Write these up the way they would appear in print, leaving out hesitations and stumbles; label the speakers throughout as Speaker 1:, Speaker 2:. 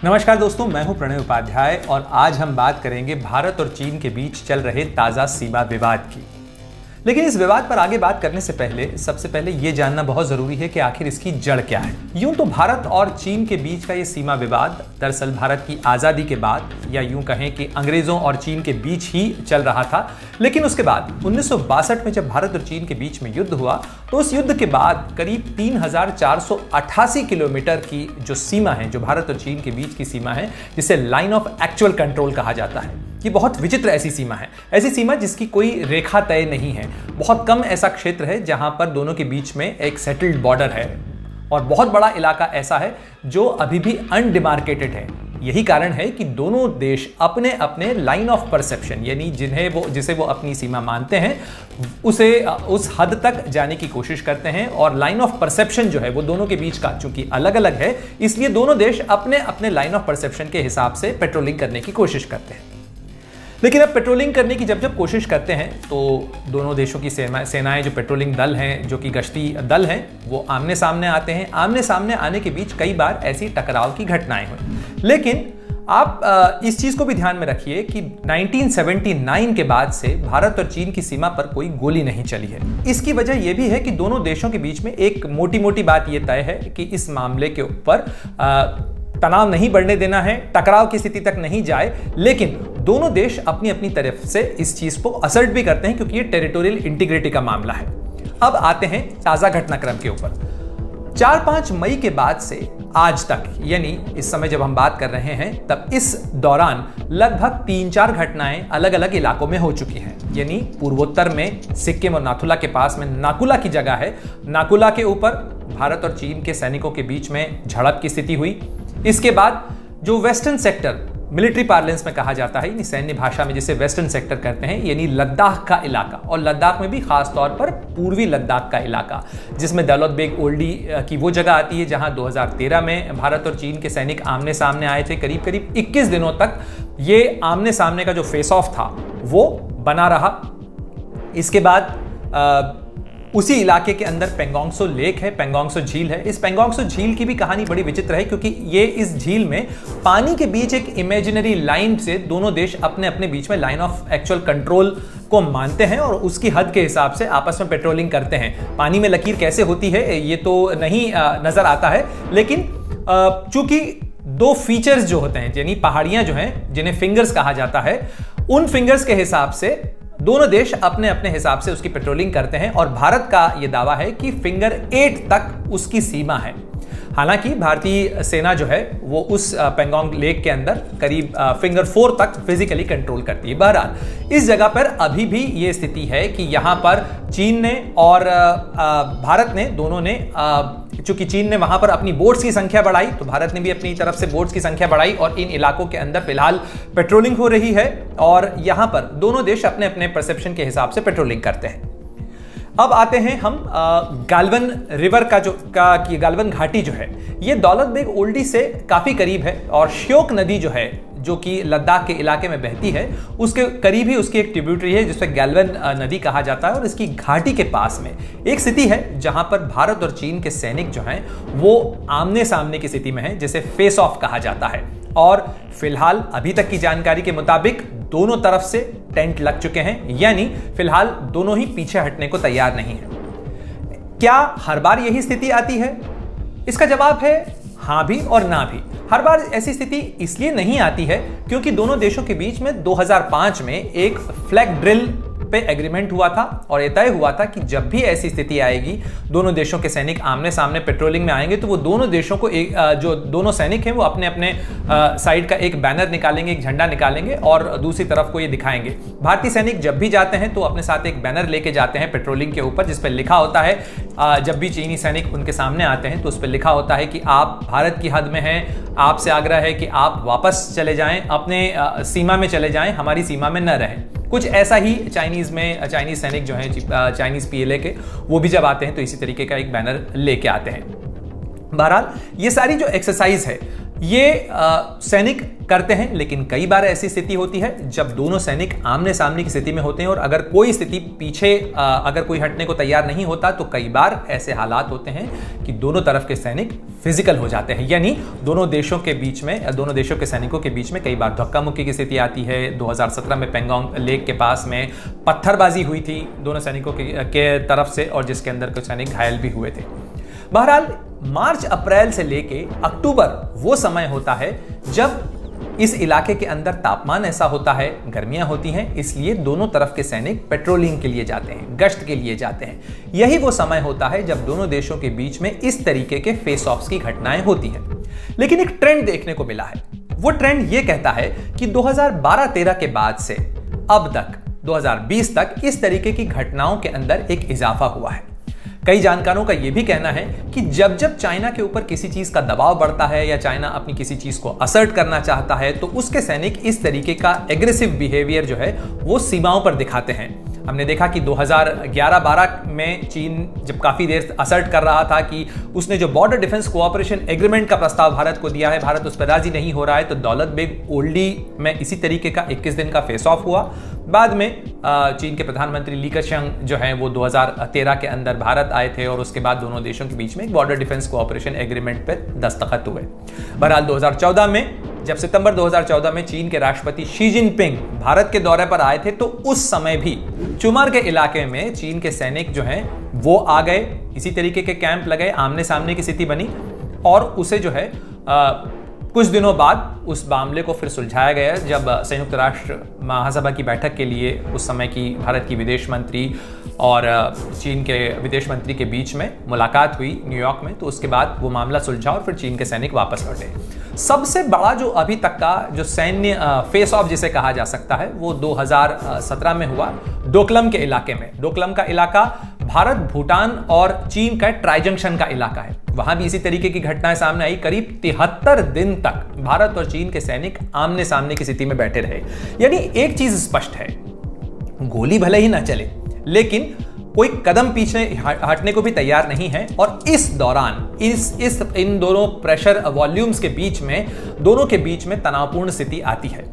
Speaker 1: नमस्कार दोस्तों, मैं हूं प्रणय उपाध्याय और आज हम बात करेंगे भारत और चीन के बीच चल रहे ताज़ा सीमा विवाद की। लेकिन इस विवाद पर आगे बात करने से पहले सबसे पहले यह जानना बहुत जरूरी है कि आखिर इसकी जड़ क्या है। यूं तो भारत और चीन के बीच का यह सीमा विवाद दरअसल भारत की आज़ादी के बाद या यूं कहें कि अंग्रेजों और चीन के बीच ही चल रहा था। लेकिन उसके बाद 1962 में जब भारत और चीन के बीच में युद्ध हुआ तो उस युद्ध के बाद करीब 3488 किलोमीटर की जो सीमा है, जो भारत और चीन के बीच की सीमा है, जिसे लाइन ऑफ एक्चुअल कंट्रोल कहा जाता है, ये बहुत विचित्र ऐसी सीमा है। ऐसी सीमा जिसकी कोई रेखा तय नहीं है। बहुत कम ऐसा क्षेत्र है जहां पर दोनों के बीच में एक सेटल्ड बॉर्डर है और बहुत बड़ा इलाका ऐसा है जो अभी भी अनडिमार्केटेड है। यही कारण है कि दोनों देश अपने अपने लाइन ऑफ परसेप्शन यानी जिसे वो अपनी सीमा मानते हैं उसे उस हद तक जाने की कोशिश करते हैं। और लाइन ऑफ परसेप्शन जो है वो दोनों के बीच का चूंकि अलग अलग है, इसलिए दोनों देश अपने अपने लाइन ऑफ परसेप्शन के हिसाब से पेट्रोलिंग करने की कोशिश करते हैं। लेकिन अब पेट्रोलिंग करने की जब कोशिश करते हैं तो दोनों देशों की सेनाएं, जो पेट्रोलिंग दल हैं, जो कि गश्ती दल हैं, वो आमने सामने आते हैं। आमने सामने आने के बीच कई बार ऐसी टकराव की घटनाएं हुई। लेकिन आप इस चीज को भी ध्यान में रखिए कि 1979 के बाद से भारत और चीन की सीमा पर कोई गोली नहीं चली है। इसकी वजह यह भी है कि दोनों देशों के बीच में एक मोटी मोटी बात यह तय है कि इस मामले के ऊपर तनाव नहीं बढ़ने देना है, टकराव की स्थिति तक नहीं जाए। लेकिन दोनों देश अपनी अपनी तरफ से इस चीज को असर्ट भी करते हैं क्योंकि ये टेरिटोरियल इंटीग्रिटी का मामला है। अब आते हैं ताजा घटनाक्रम के ऊपर। 4-5 मई के बाद से आज तक, यानी इस समय जब हम बात कर रहे हैं तब इस दौरान लगभग 3-4 घटनाएं अलग अलग इलाकों में हो चुकी हैं। यानी पूर्वोत्तर में सिक्किम और नाथुला के पास में नाकुला की जगह है। नाकुला के ऊपर भारत और चीन के सैनिकों के बीच में झड़प की स्थिति हुई। इसके बाद जो वेस्टर्न सेक्टर, मिलिट्री पार्लेंस में कहा जाता है, यानी सैन्य भाषा में जिसे वेस्टर्न सेक्टर कहते हैं, यानी लद्दाख का इलाका, और लद्दाख में भी खास तौर पर पूर्वी लद्दाख का इलाका, जिसमें दौलत बेग ओल्डी की वो जगह आती है जहां 2013 में भारत और चीन के सैनिक आमने सामने आए थे। करीब करीब 21 दिनों तक ये आमने सामने का जो फेस ऑफ था वो बना रहा। इसके बाद उसी इलाके के अंदर पेंगोंगसो लेक है, पेंगोंगसो झील है। इस पेंगोंगसो झील की भी कहानी बड़ी विचित्र है क्योंकि ये इस झील में पानी के बीच एक इमेजिनरी लाइन से दोनों देश अपने अपने बीच में लाइन ऑफ एक्चुअल कंट्रोल को मानते हैं और उसकी हद के हिसाब से आपस में पेट्रोलिंग करते हैं। पानी में लकीर कैसे होती है ये तो नहीं नजर आता है, लेकिन चूंकि दो फीचर्स जो होते हैं, यानी पहाड़ियां जो हैं जिन्हें फिंगर्स कहा जाता है, उन फिंगर्स के हिसाब से दोनों देश अपने अपने हिसाब से उसकी पेट्रोलिंग करते हैं। और भारत का यह दावा है कि फिंगर 8 तक उसकी सीमा है। हालांकि भारतीय सेना जो है वो उस पेंगोंग लेक के अंदर करीब फिंगर 4 तक फिजिकली कंट्रोल करती है। बहरहाल इस जगह पर अभी भी ये स्थिति है कि यहां पर चीन ने और भारत ने, दोनों ने, चूंकि चीन ने वहां पर अपनी बोट्स की संख्या बढ़ाई तो भारत ने भी अपनी तरफ से बोट्स की संख्या बढ़ाई और इन इलाकों के अंदर फिलहाल पेट्रोलिंग हो रही है और यहां पर दोनों देश अपने अपने परसेप्शन के हिसाब से पेट्रोलिंग करते हैं। अब आते हैं हम गालवन रिवर की गालवन घाटी जो है ये दौलत बेग ओल्डी से काफी करीब है और श्योक नदी जो है, जो कि लद्दाख के इलाके में बहती है, उसके करीब ही उसकी एक ट्रिब्यूटरी है जिसे गैल्वन नदी कहा जाता है। और इसकी घाटी के पास में एक स्थिति है जहां पर भारत और चीन के सैनिक जो हैं वो आमने सामने की स्थिति में हैं, जिसे फेस ऑफ कहा जाता है। और फिलहाल अभी तक की जानकारी के मुताबिक दोनों तरफ से टेंट लग चुके हैं, यानी फिलहाल दोनों ही पीछे हटने को तैयार नहीं है। क्या हर बार यही स्थिति आती है? इसका जवाब है हां भी और ना भी। हर बार ऐसी स्थिति इसलिए नहीं आती है क्योंकि दोनों देशों के बीच में 2005 में एक फ्लैग ड्रिल पे एग्रीमेंट हुआ था और यह तय हुआ था कि जब भी ऐसी स्थिति आएगी, दोनों देशों के सैनिक आमने सामने पेट्रोलिंग में आएंगे तो वो दोनों देशों को जो दोनों सैनिक हैं वो अपने अपने साइड का एक बैनर निकालेंगे, एक झंडा निकालेंगे और दूसरी तरफ को ये दिखाएंगे। भारतीय सैनिक जब भी जाते हैं तो अपने साथ एक बैनर लेके जाते हैं पेट्रोलिंग के ऊपर, जिस पर लिखा होता है, जब भी चीनी सैनिक उनके सामने आते हैं तो उस पर लिखा होता है कि आप भारत की हद में हैं, आपसे आग्रह है कि आप वापस चले जाएं, अपने सीमा में चले जाएं, हमारी सीमा में न रहें। कुछ ऐसा ही चाइनीज सैनिक जो हैं, चाइनीज पीएलए के, वो भी जब आते हैं तो इसी तरीके का एक बैनर लेके आते हैं। बहरहाल ये सारी जो एक्सरसाइज है ये सैनिक करते हैं, लेकिन कई बार ऐसी स्थिति होती है जब दोनों सैनिक आमने सामने की स्थिति में होते हैं और अगर कोई स्थिति पीछे अगर कोई हटने को तैयार नहीं होता तो कई बार ऐसे हालात होते हैं कि दोनों तरफ के सैनिक फिजिकल हो जाते हैं, यानी दोनों देशों के बीच में या दोनों देशों के सैनिकों के बीच में कई बार धक्का मुक्की की स्थिति आती है। 2017 में पेंगोंग लेक के पास में पत्थरबाजी हुई थी दोनों सैनिकों के तरफ से और जिसके अंदर कुछ सैनिक घायल भी हुए थे। बहरहाल मार्च अप्रैल से लेके अक्टूबर वो समय होता है जब इस इलाके के अंदर तापमान ऐसा होता है, गर्मियां होती हैं, इसलिए दोनों तरफ के सैनिक पेट्रोलिंग के लिए जाते हैं, गश्त के लिए जाते हैं। यही वो समय होता है जब दोनों देशों के बीच में इस तरीके के फेस ऑफ्स की घटनाएं होती हैं। लेकिन एक ट्रेंड देखने को मिला है। वो ट्रेंड ये कहता है कि 2012-13 के बाद से अब तक 2020 तक इस तरीके की घटनाओं के अंदर एक इजाफा हुआ है। कई जानकारों का यह भी कहना है कि जब जब चाइना के ऊपर किसी चीज का दबाव बढ़ता है या चाइना अपनी किसी चीज को असर्ट करना चाहता है तो उसके सैनिक इस तरीके का एग्रेसिव बिहेवियर जो है वो सीमाओं पर दिखाते हैं। हमने देखा कि 2011-12 में चीन जब काफी देर असर्ट कर रहा था कि उसने जो बॉर्डर डिफेंस कोऑपरेशन एग्रीमेंट का प्रस्ताव भारत को दिया है, भारत उस पर राजी नहीं हो रहा है, तो दौलत बेग ओल्डी में इसी तरीके का 21 दिन का फेस ऑफ हुआ। बाद में चीन के प्रधानमंत्री ली केशियांग जो हैं वो 2013 के अंदर भारत आए थे और उसके बाद दोनों देशों के बीच में एक बॉर्डर डिफेंस कोऑपरेशन एग्रीमेंट पर दस्तखत हुए। बहरहाल 2014 में जब सितंबर 2014 में चीन के राष्ट्रपति शी जिनपिंग भारत के दौरे पर आए थे तो उस समय भी चुमर के इलाके में चीन के सैनिक जो हैं वो आ गए, इसी तरीके के कैंप लगे, आमने सामने की स्थिति बनी और उसे जो है कुछ दिनों बाद उस मामले को फिर सुलझाया गया जब संयुक्त राष्ट्र महासभा की बैठक के लिए उस समय की भारत की विदेश मंत्री और चीन के विदेश मंत्री के बीच में मुलाकात हुई न्यूयॉर्क में। तो उसके बाद वो मामला सुलझा और फिर चीन के सैनिक वापस लौटे। सबसे बड़ा जो अभी तक का जो सैन्य फेस ऑफ जिसे कहा जा सकता है वो 2017 में हुआ डोकलम के इलाके में। डोकलम का इलाका भारत, भूटान और चीन का ट्राई जंक्शन का इलाका है। वहां भी इसी तरीके की घटनाएं सामने आई। करीब 73 दिन तक भारत और चीन के सैनिक आमने सामने की स्थिति में बैठे रहे। यानी एक चीज स्पष्ट है, गोली भले ही ना चले लेकिन कोई कदम पीछे हटने को भी तैयार नहीं है। और इस दौरान इन दोनों प्रेशर वॉल्यूम्स के बीच में दोनों के बीच में तनावपूर्ण स्थिति आती है।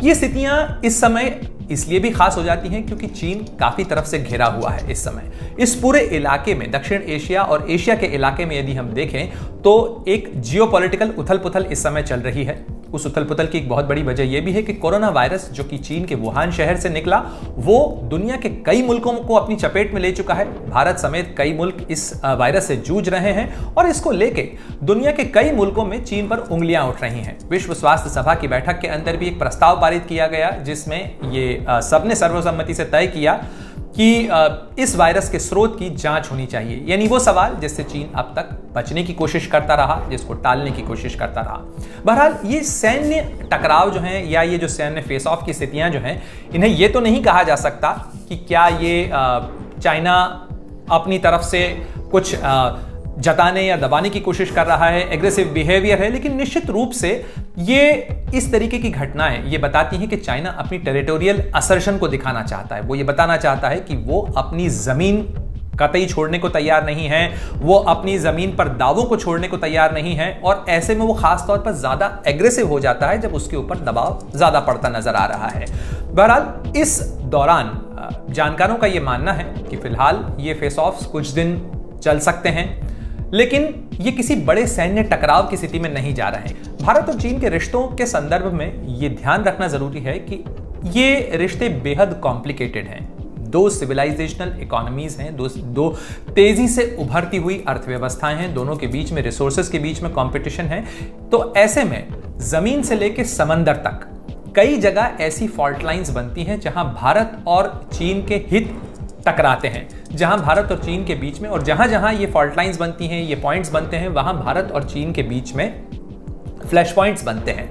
Speaker 1: ये स्थितियां इस समय इसलिए भी खास हो जाती हैं क्योंकि चीन काफी तरफ से घिरा हुआ है इस समय। इस पूरे इलाके में दक्षिण एशिया और एशिया के इलाके में यदि हम देखें तो एक जियोपॉलिटिकल उथल पुथल इस समय चल रही है। उस उथल पुथल की एक बहुत बड़ी वजह यह भी है कि कोरोना वायरस जो कि चीन के वुहान शहर से निकला वो दुनिया के कई मुल्कों को अपनी चपेट में ले चुका है। भारत समेत कई मुल्क इस वायरस से जूझ रहे हैं और इसको लेके दुनिया के कई मुल्कों में चीन पर उंगलियां उठ रही हैं। विश्व स्वास्थ्य सभा की बैठक के अंदर भी एक प्रस्ताव पारित किया गया जिसमें ये सबने सर्वसम्मति से तय किया कि इस वायरस के स्रोत की जांच होनी चाहिए। यानी वो सवाल जिससे चीन अब तक बचने की कोशिश करता रहा, जिसको टालने की कोशिश करता रहा। बहरहाल ये सैन्य टकराव जो हैं या ये जो सैन्य फेस ऑफ की स्थितियां जो हैं, इन्हें ये तो नहीं कहा जा सकता कि क्या ये चाइना अपनी तरफ से कुछ जताने या दबाने की कोशिश कर रहा है, एग्रेसिव बिहेवियर है, लेकिन निश्चित रूप से ये इस तरीके की घटनाएं ये बताती हैं कि चाइना अपनी टेरिटोरियल असर्शन को दिखाना चाहता है। वो ये बताना चाहता है कि वो अपनी जमीन कतई छोड़ने को तैयार नहीं है, वो अपनी जमीन पर दावों को छोड़ने को तैयार नहीं है और ऐसे में वो खास तौर पर ज्यादा एग्रेसिव हो जाता है जब उसके ऊपर दबाव ज्यादा पड़ता नजर आ रहा है। बहरहाल इस दौरान जानकारों का ये मानना है कि फिलहाल ये फेस ऑफ्स कुछ दिन चल सकते हैं लेकिन ये किसी बड़े सैन्य टकराव की स्थिति में नहीं जा रहे हैं। भारत और चीन के रिश्तों के संदर्भ में ये ध्यान रखना जरूरी है कि ये रिश्ते बेहद कॉम्प्लिकेटेड हैं। दो सिविलाइजेशनल इकोनॉमीज हैं, दो तेजी से उभरती हुई अर्थव्यवस्थाएं हैं, दोनों के बीच में रिसोर्सेज के बीच में कंपटीशन है। तो ऐसे में जमीन से लेकर समंदर तक कई जगह ऐसी फॉल्ट लाइंस बनती हैं जहां भारत और चीन के हित टकराते हैं, जहां भारत और चीन के बीच में और जहां जहां ये फॉल्ट लाइंस बनती हैं, ये पॉइंट्स बनते हैं, वहां भारत और चीन के बीच में फ्लैश पॉइंट्स बनते हैं।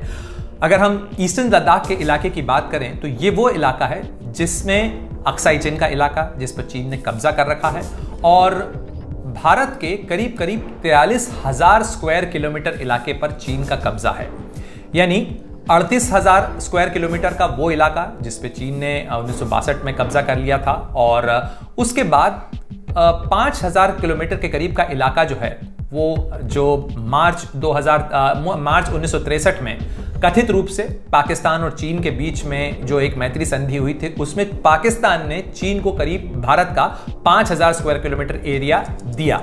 Speaker 1: अगर हम ईस्टर्न लद्दाख के इलाके की बात करें तो ये वो इलाका है जिसमें अक्साई चिन का इलाका जिस पर चीन ने कब्जा कर रखा है और भारत के करीब करीब 43,000 स्क्वायर किलोमीटर इलाके पर चीन का कब्जा है। यानी 38,000 स्क्वायर किलोमीटर का वो इलाका जिस पे चीन ने 1962 में कब्जा कर लिया था और उसके बाद 5,000 किलोमीटर के करीब का इलाका जो है वो जो मार्च 1963 में कथित रूप से पाकिस्तान और चीन के बीच में जो एक मैत्री संधि हुई थी, उसमें पाकिस्तान ने चीन को करीब भारत का 5000 स्क्वायर किलोमीटर एरिया दिया।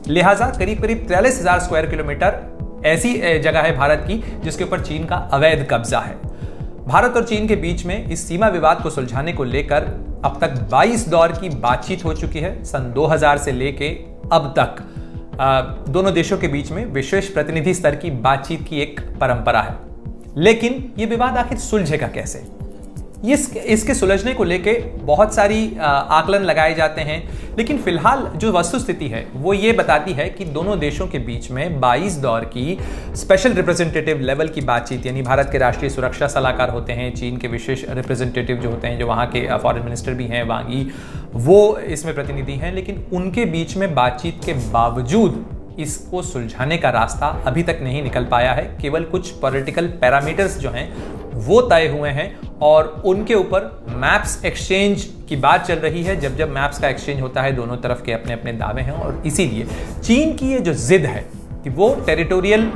Speaker 1: लिहाजा करीब करीब 43,000 स्क्वायर किलोमीटर ऐसी जगह है भारत की जिसके ऊपर चीन का अवैध कब्जा है। भारत और चीन के बीच में इस सीमा विवाद को सुलझाने को लेकर अब तक 22 दौर की बातचीत हो चुकी है। सन 2000 से लेके अब तक दोनों देशों के बीच में विशेष प्रतिनिधि स्तर की बातचीत की एक परंपरा है। लेकिन यह विवाद आखिर सुलझेगा कैसे? इसके सुलझने को लेके बहुत सारी आकलन लगाए जाते हैं, लेकिन फिलहाल जो वस्तुस्थिति है वो ये बताती है कि दोनों देशों के बीच में 22 दौर की स्पेशल रिप्रेजेंटेटिव लेवल की बातचीत, यानी भारत के राष्ट्रीय सुरक्षा सलाहकार होते हैं, चीन के विशेष रिप्रेजेंटेटिव जो होते हैं, जो वहाँ के फॉरेन मिनिस्टर भी हैं वांगी, वो इसमें प्रतिनिधि हैं, लेकिन उनके बीच में बातचीत के बावजूद इसको सुलझाने का रास्ता अभी तक नहीं निकल पाया है। केवल कुछ पॉलिटिकल पैरामीटर्स जो हैं वो तय हुए हैं और उनके ऊपर मैप्स एक्सचेंज की बात चल रही है। जब जब मैप्स का एक्सचेंज होता है, दोनों तरफ के अपने अपने दावे हैं और इसीलिए चीन की ये जो जिद है कि वो टेरिटोरियल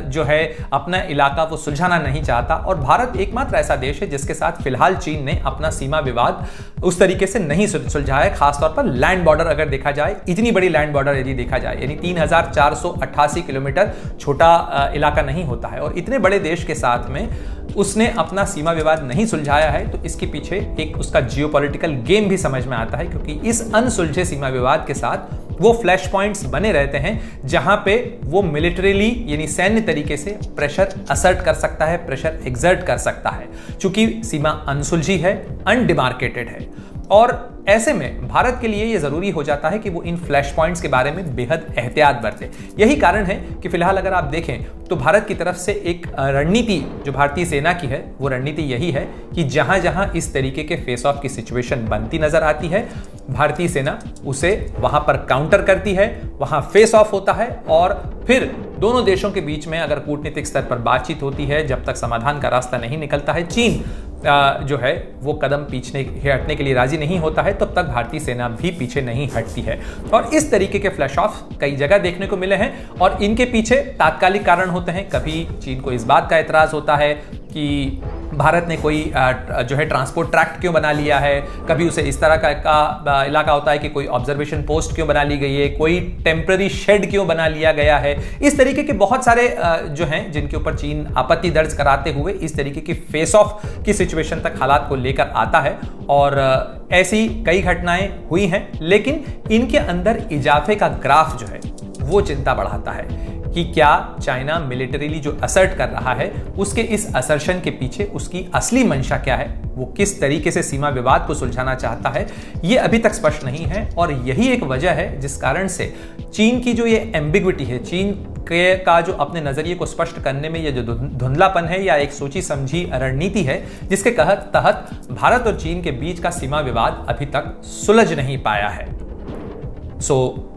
Speaker 1: जो है अपना इलाका वो सुलझाना नहीं चाहता, और भारत एकमात्र ऐसा देश है जिसके साथ फिलहाल चीन ने अपना सीमा विवाद उस तरीके से नहीं सुलझाया है। खासतौर पर लैंड बॉर्डर अगर देखा जाए, इतनी बड़ी लैंड बॉर्डर यदि देखा जाए, यानी 3488 किलोमीटर छोटा इलाका नहीं होता है, और इतने बड़े देश के साथ में उसने अपना सीमा विवाद नहीं सुलझाया है, तो इसके पीछे एक उसका जियोपॉलिटिकल गेम भी समझ में आता है, क्योंकि इस अनसुलझे सीमा विवाद के साथ वो फ्लैश पॉइंट्स बने रहते हैं जहां पे वो मिलिटरीली यानी सैन्य तरीके से प्रेशर असर्ट कर सकता है, प्रेशर एग्जर्ट कर सकता है, चूंकि सीमा अनसुलझी है, अनडिमार्केटेड है। और ऐसे में भारत के लिए यह जरूरी हो जाता है कि वो इन फ्लैश पॉइंट्स के बारे में बेहद एहतियात बरते। यही कारण है कि फिलहाल अगर आप देखें तो भारत की तरफ से एक रणनीति जो भारतीय सेना की है, वो रणनीति यही है कि जहां जहां इस तरीके के फेस ऑफ की सिचुएशन बनती नजर आती है, भारतीय सेना उसे वहां पर काउंटर करती है, वहां फेस ऑफ होता है, और फिर दोनों देशों के बीच में अगर कूटनीतिक स्तर पर बातचीत होती है, जब तक समाधान का रास्ता नहीं निकलता है, चीन जो है वो कदम पीछे हटने के लिए राजी नहीं होता है, तब तक भारतीय सेना भी पीछे नहीं हटती है। और इस तरीके के फ्लैश ऑफ कई जगह देखने को मिले हैं, और इनके पीछे तात्कालिक कारण होते हैं। कभी चीन को इस बात का एतराज होता है कि भारत ने कोई जो है ट्रांसपोर्ट ट्रैक्ट क्यों बना लिया है, कभी उसे इस तरह का इलाका होता है कि कोई ऑब्जर्वेशन पोस्ट क्यों बना ली गई है, कोई टेम्पररी शेड क्यों बना लिया गया है। इस तरीके के बहुत सारे जो हैं जिनके ऊपर चीन आपत्ति दर्ज कराते हुए इस तरीके की फेस ऑफ की सिचुएशन तक हालात को लेकर आता है, और ऐसी कई घटनाएं हुई हैं, लेकिन इनके अंदर इजाफे का ग्राफ जो है वो चिंता बढ़ाता है कि क्या चाइना मिलिटरीली जो असर्ट कर रहा है उसके इस असर्शन के पीछे उसकी असली मंशा क्या है, वो किस तरीके से सीमा विवाद को सुलझाना चाहता है, ये अभी तक स्पष्ट नहीं है। और यही एक वजह है जिस कारण से चीन की जो ये एम्बिग्विटी है, चीन का जो अपने नजरिए को स्पष्ट करने में ये जो धुंधलापन है या एक सोची समझी रणनीति है, जिसके तहत भारत और चीन के बीच का सीमा विवाद अभी तक सुलझ नहीं पाया है।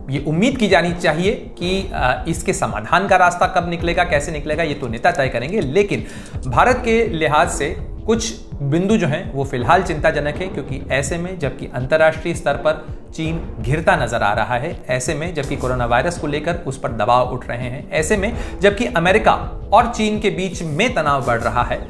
Speaker 1: ये उम्मीद की जानी चाहिए कि इसके समाधान का रास्ता कब निकलेगा, कैसे निकलेगा, ये तो नेता तय करेंगे, लेकिन भारत के लिहाज से कुछ बिंदु जो हैं वो फिलहाल चिंताजनक है, क्योंकि ऐसे में जबकि अंतर्राष्ट्रीय स्तर पर चीन घिरता नजर आ रहा है, ऐसे में जबकि कोरोना वायरस को लेकर उस पर दबाव उठ रहे हैं, ऐसे में जबकि अमेरिका और चीन के बीच में तनाव बढ़ रहा है,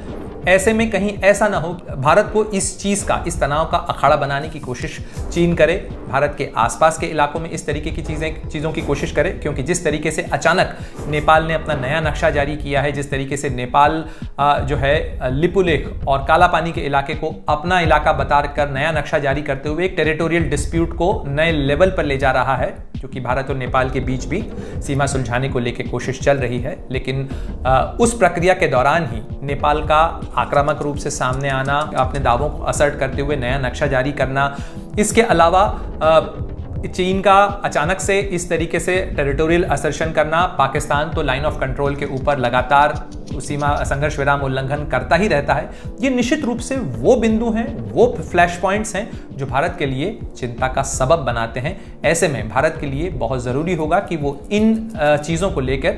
Speaker 1: ऐसे में कहीं ऐसा ना हो भारत को इस तनाव का अखाड़ा बनाने की कोशिश चीन करे, भारत के आसपास के इलाकों में इस तरीके की चीज़ों की कोशिश करे। क्योंकि जिस तरीके से अचानक नेपाल ने अपना नया नक्शा जारी किया है, जिस तरीके से नेपाल जो है लिपुलेख और काला पानी के इलाके को अपना इलाका बताकर नया नक्शा जारी करते हुए एक टेरिटोरियल डिस्प्यूट को नए लेवल पर ले जा रहा है, क्योंकि भारत और नेपाल के बीच भी सीमा सुलझाने को लेकर कोशिश चल रही है। लेकिन उस प्रक्रिया के दौरान ही नेपाल का आक्रामक रूप से सामने आना, अपने दावों को असर्ट करते हुए नया नक्शा जारी करना, इसके अलावा चीन का अचानक से इस तरीके से टेरिटोरियल असर्शन करना, पाकिस्तान तो लाइन ऑफ कंट्रोल के ऊपर लगातार सीमा संघर्ष विराम उल्लंघन करता ही रहता है। ये निश्चित रूप से वो बिंदु हैं, वो फ्लैश पॉइंट्स हैं जो भारत के लिए चिंता का सबब बनाते हैं। ऐसे में भारत के लिए बहुत ज़रूरी होगा कि वो इन चीज़ों को लेकर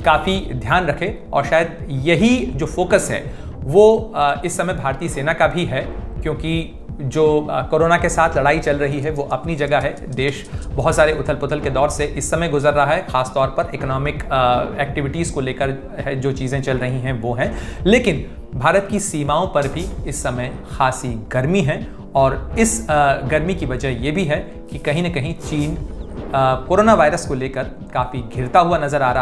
Speaker 1: काफ़ी ध्यान रखे, और शायद यही जो फोकस है वो इस समय भारतीय सेना का भी है, क्योंकि जो कोरोना के साथ लड़ाई चल रही है वो अपनी जगह है। देश बहुत सारे उथल पुथल के दौर से इस समय गुजर रहा है, खासतौर पर इकोनॉमिक एक्टिविटीज़ को लेकर जो चीज़ें चल रही हैं वो हैं। लेकिन भारत की सीमाओं पर भी इस समय खासी गर्मी है और इस गर्मी की वजह ये भी है कि कहीं ना कहीं चीन कोरोना वायरस को लेकर काफ़ी घिरता हुआ नज़र आ रहा है।